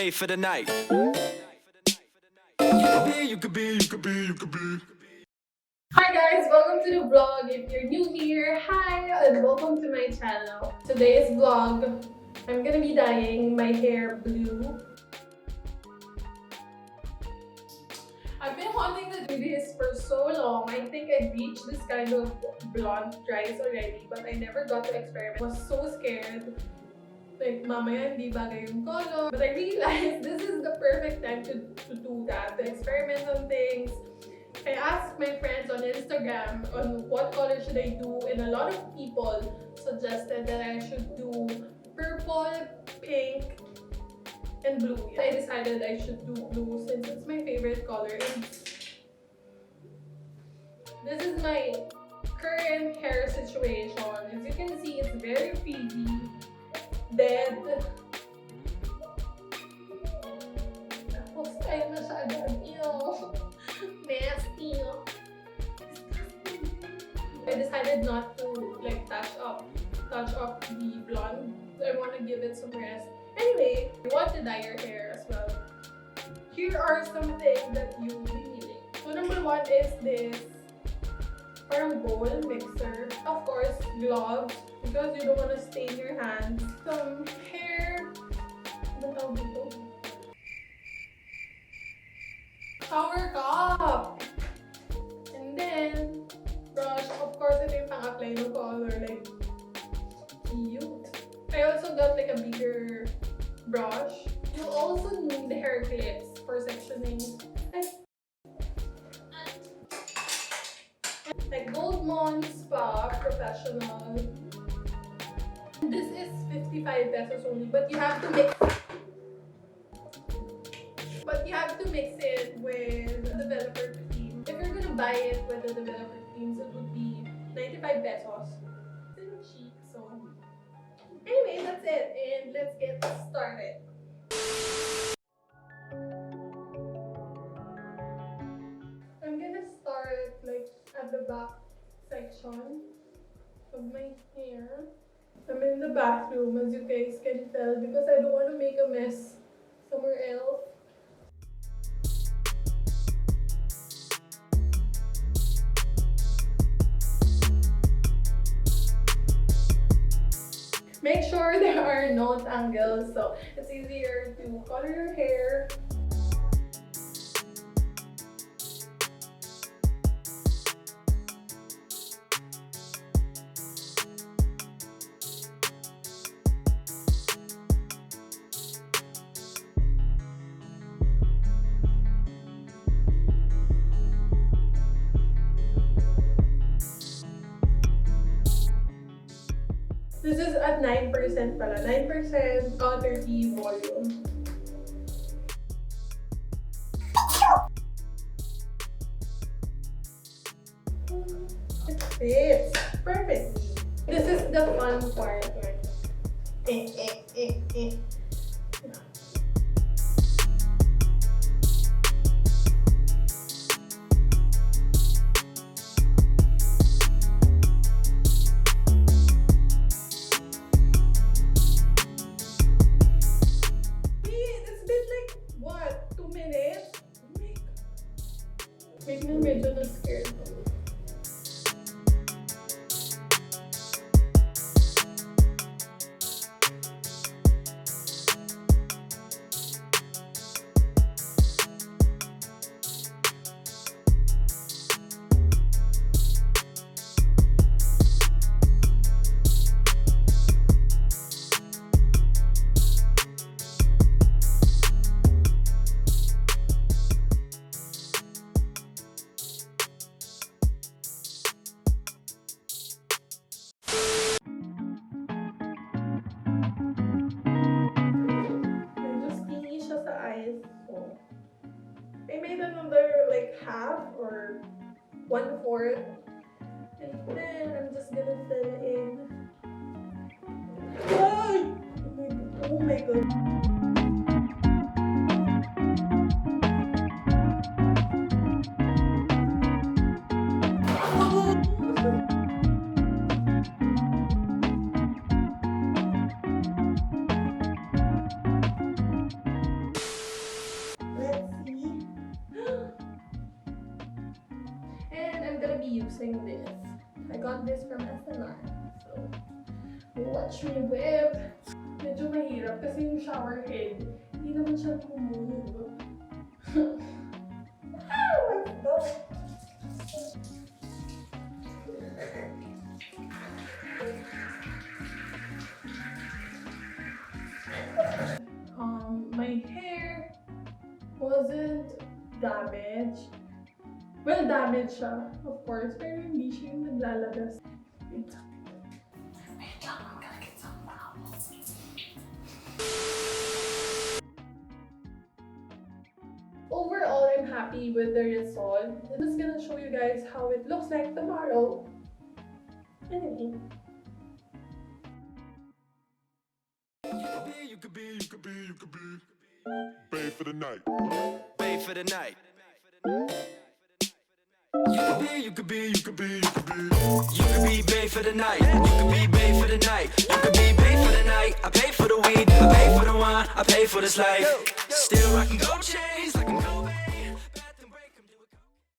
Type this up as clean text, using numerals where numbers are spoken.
made for the night. You could be. Hi guys, welcome to the vlog. If you're new here, hi and welcome to my channel. Today's vlog, I'm gonna be dyeing my hair blue. I've been wanting to do this for so long. I think I reached this kind of blonde stripe already, but I never got to experiment. I was so scared. Like, mamaya hindi bagay yung color. But I realized this is the perfect time to do that, to experiment on things. I asked my friends on Instagram on what color should I do, and a lot of people suggested that I should do purple, pink, and blue. I decided I should do blue since it's my favorite color. And this is my current hair situation. As you can see, it's very frizzy, dead. Tapos tayo na siya agad. Nasty. I decided not to like touch up the blonde. I want to give it some rest. Anyway, you want to dye your hair as well. Here are some things that you really need. So number one is this parang bowl mixer. Of course, gloves because you don't want to stain your hands. Some hair. Ano tawag dito? Shower cup. And then brush. Of course, ito yung pang-apply ng color. Like, cute. I also got like a bigger brush. You also need the hair clips for sectioning. Like Goldmon Spa Professional. This is 55 pesos only, but you have to mix it with the developer cream. If you're gonna buy it with the developer creams, it would be 95 pesos. It's cheap, so anyway, that's it, and let's get started. I'm gonna start like at the back section of my hair. I'm in the bathroom, as you guys can tell, because I don't want to make a mess somewhere else. Make sure there are no tangles, so it's easier to color your hair. This is at 9% pala. 9% counter-tea volume. It fits perfectly. This is the fun part. Make me medyo na-scared. I made another like half or 1/4, and then I'm just gonna fill it in. Ay! Oh my god. using this. I got this from SNR. So, watch me whip. Medyo mahirap kasi yung shower head, hindi naman siya kumove. My hair wasn't damaged. Well, damaged siya, of course, pero hindi siya yung naglalabas. Wait lang, I'm gonna get some towels. Overall, I'm happy with the result. I'm just gonna show you guys how it looks like tomorrow. Anyway. You could be babe for the night. Babe for the night. You could be babe for the night. You could be babe for the night. You could be babe for the night. I pay for the weed, I pay for the wine, I pay for this life. Still rocking gold chains like I'm